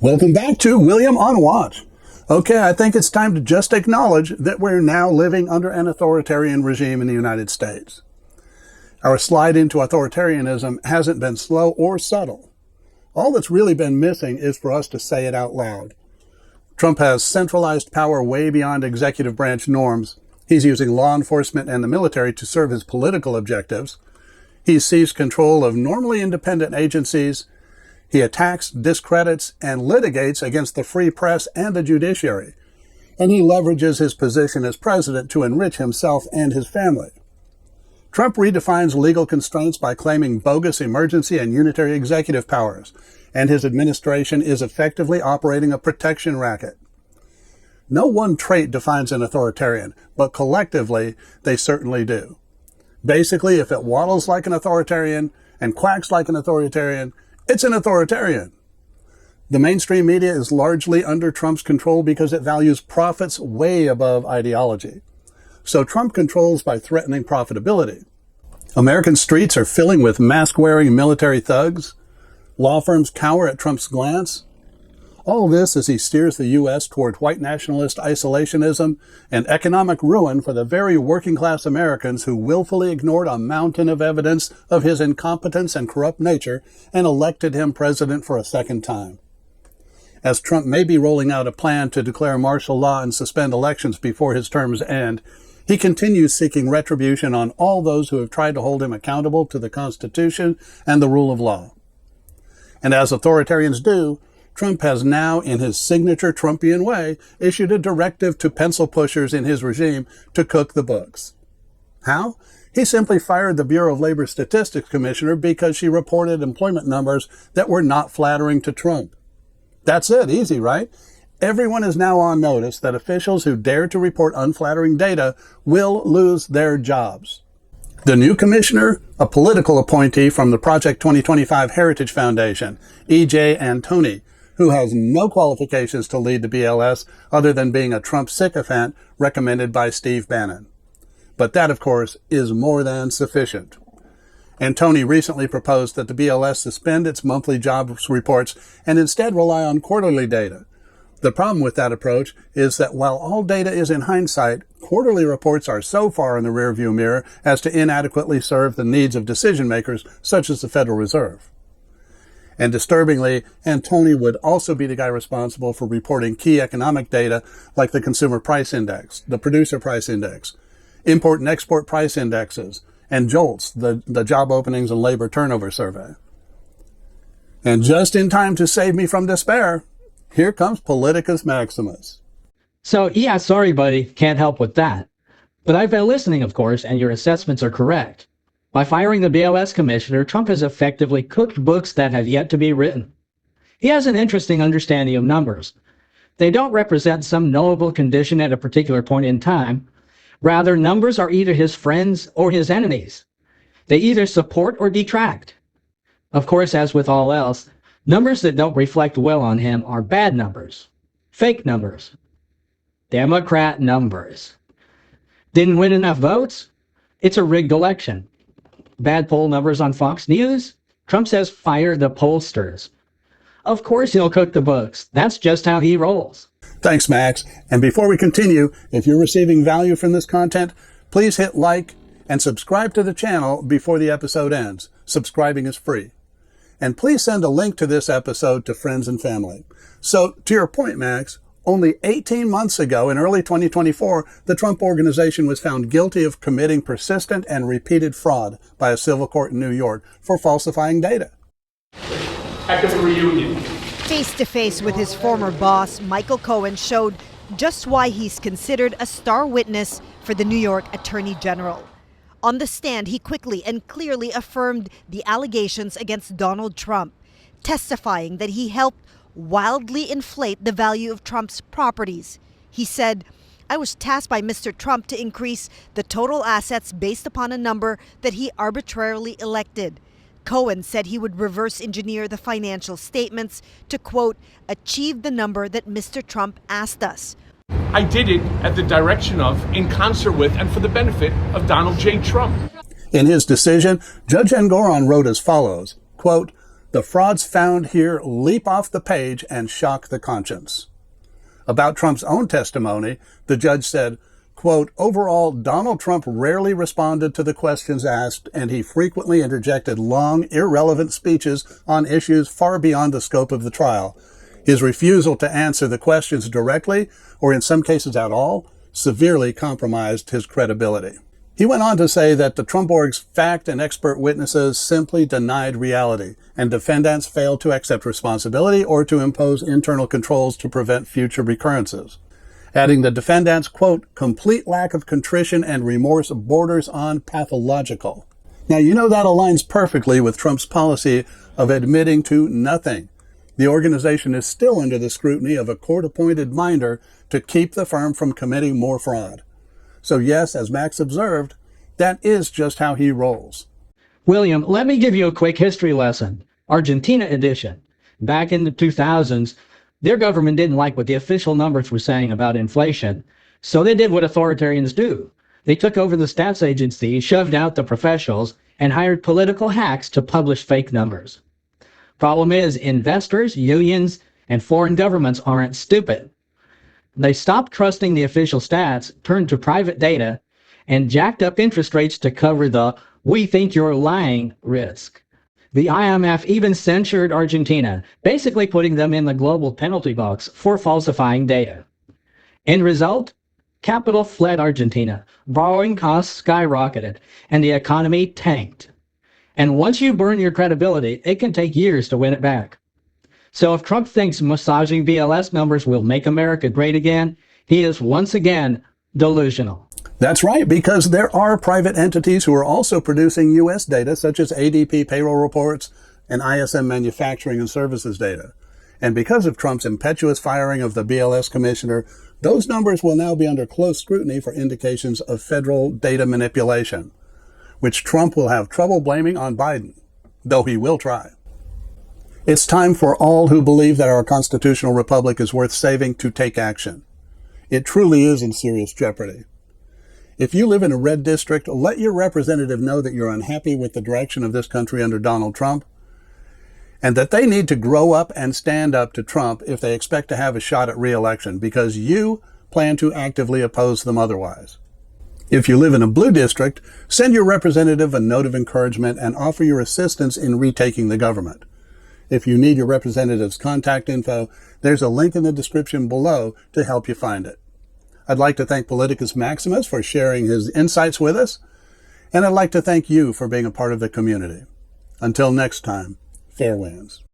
Welcome back to William on Watch. Okay, I think it's time to just acknowledge that we're now living under an authoritarian regime in the United States. Our slide into authoritarianism hasn't been slow or subtle. All that's really been missing is for us to say it out loud. Trump has centralized power way beyond executive branch norms. He's using law enforcement and the military to serve his political objectives. He's seized control of normally independent agencies. He attacks, discredits, and litigates against the free press and the judiciary. And he leverages his position as president to enrich himself and his family. Trump redefines legal constraints by claiming bogus emergency and unitary executive powers, and his administration is effectively operating a protection racket. No one trait defines an authoritarian, but collectively, they certainly do. Basically, if it waddles like an authoritarian and quacks like an authoritarian, it's an authoritarian. The mainstream media is largely under Trump's control because it values profits way above ideology. So Trump controls by threatening profitability. American streets are filling with mask-wearing military thugs. Law firms cower at Trump's glance. All this as he steers the U.S. toward white nationalist isolationism and economic ruin for the very working-class Americans who willfully ignored a mountain of evidence of his incompetence and corrupt nature and elected him president for a second time. As Trump may be rolling out a plan to declare martial law and suspend elections before his terms end, he continues seeking retribution on all those who have tried to hold him accountable to the Constitution and the rule of law. And as authoritarians do, Trump has now, in his signature Trumpian way, issued a directive to pencil pushers in his regime to cook the books. How? He simply fired the Bureau of Labor Statistics Commissioner because she reported employment numbers that were not flattering to Trump. That's it, easy, right? Everyone is now on notice that officials who dare to report unflattering data will lose their jobs. The new commissioner, a political appointee from the Project 2025 Heritage Foundation, E.J. Antoni, who has no qualifications to lead the BLS other than being a Trump sycophant recommended by Steve Bannon. But that, of course, is more than sufficient. Antoni recently proposed that the BLS suspend its monthly jobs reports and instead rely on quarterly data. The problem with that approach is that while all data is in hindsight, quarterly reports are so far in the rearview mirror as to inadequately serve the needs of decision makers such as the Federal Reserve. And disturbingly, Antoni would also be the guy responsible for reporting key economic data like the Consumer Price Index, the Producer Price Index, Import and Export Price Indexes, and JOLTS, the Job Openings and Labor Turnover Survey. And just in time to save me from despair, here comes Politicus Maximus. So, yeah, sorry, buddy, can't help with that. But I've been listening, of course, and your assessments are correct. By firing the BLS commissioner, Trump has effectively cooked books that have yet to be written. He has an interesting understanding of numbers. They don't represent some knowable condition at a particular point in time. Rather, numbers are either his friends or his enemies. They either support or detract. Of course, as with all else, numbers that don't reflect well on him are bad numbers. Fake numbers. Democrat numbers. Didn't win enough votes? It's a rigged election. Bad poll numbers on Fox News? Trump says fire the pollsters. Of course he'll cook the books. That's just how he rolls. Thanks, Max. And before we continue, if you're receiving value from this content, please hit like and subscribe to the channel before the episode ends. Subscribing is free. And please send a link to this episode to friends and family. So, to your point, Max, only 18 months ago, in early 2024, the Trump Organization was found guilty of committing persistent and repeated fraud by a civil court in New York for falsifying data. Heck of a reunion. Face-to-face with his former boss, Michael Cohen showed just why he's considered a star witness for the New York Attorney General. On the stand, he quickly and clearly affirmed the allegations against Donald Trump, testifying that he helped wildly inflate the value of Trump's properties. He said, "I was tasked by Mr. Trump to increase the total assets based upon a number that he arbitrarily elected." Cohen said he would reverse engineer the financial statements to, quote, "achieve the number that Mr. Trump asked us." I did it at the direction of, in concert with, and for the benefit of Donald J. Trump. In his decision, Judge Engoron wrote as follows, quote, The frauds found here leap off the page and shock the conscience. About Trump's own testimony, the judge said, quote, overall, Donald Trump rarely responded to the questions asked, and he frequently interjected long, irrelevant speeches on issues far beyond the scope of the trial. His refusal to answer the questions directly, or in some cases at all, severely compromised his credibility. He went on to say that the Trump org's fact and expert witnesses simply denied reality, and defendants failed to accept responsibility or to impose internal controls to prevent future recurrences. Adding the defendants, quote, complete lack of contrition and remorse borders on pathological. Now, you know that aligns perfectly with Trump's policy of admitting to nothing. The organization is still under the scrutiny of a court-appointed minder to keep the firm from committing more fraud. So yes, as Max observed, that is just how he rolls. William, let me give you a quick history lesson. Argentina edition. Back in the 2000s, their government didn't like what the official numbers were saying about inflation, so they did what authoritarians do. They took over the stats agency, shoved out the professionals, and hired political hacks to publish fake numbers. Problem is, investors, unions, and foreign governments aren't stupid. They stopped trusting the official stats, turned to private data, and jacked up interest rates to cover the "we think you're lying" risk. The IMF even censured Argentina, basically putting them in the global penalty box for falsifying data. End result? Capital fled Argentina, borrowing costs skyrocketed, and the economy tanked. And once you burn your credibility, it can take years to win it back. So if Trump thinks massaging BLS numbers will make America great again, he is once again delusional. That's right, because there are private entities who are also producing U.S. data, such as ADP payroll reports and ISM manufacturing and services data. And because of Trump's impetuous firing of the BLS commissioner, those numbers will now be under close scrutiny for indications of federal data manipulation, which Trump will have trouble blaming on Biden, though he will try. It's time for all who believe that our constitutional republic is worth saving to take action. It truly is in serious jeopardy. If you live in a red district, let your representative know that you're unhappy with the direction of this country under Donald Trump, and that they need to grow up and stand up to Trump if they expect to have a shot at re-election, because you plan to actively oppose them otherwise. If you live in a blue district, send your representative a note of encouragement and offer your assistance in retaking the government. If you need your representative's contact info, there's a link in the description below to help you find it. I'd like to thank Politicus Maximus for sharing his insights with us, and I'd like to thank you for being a part of the community. Until next time, fair winds.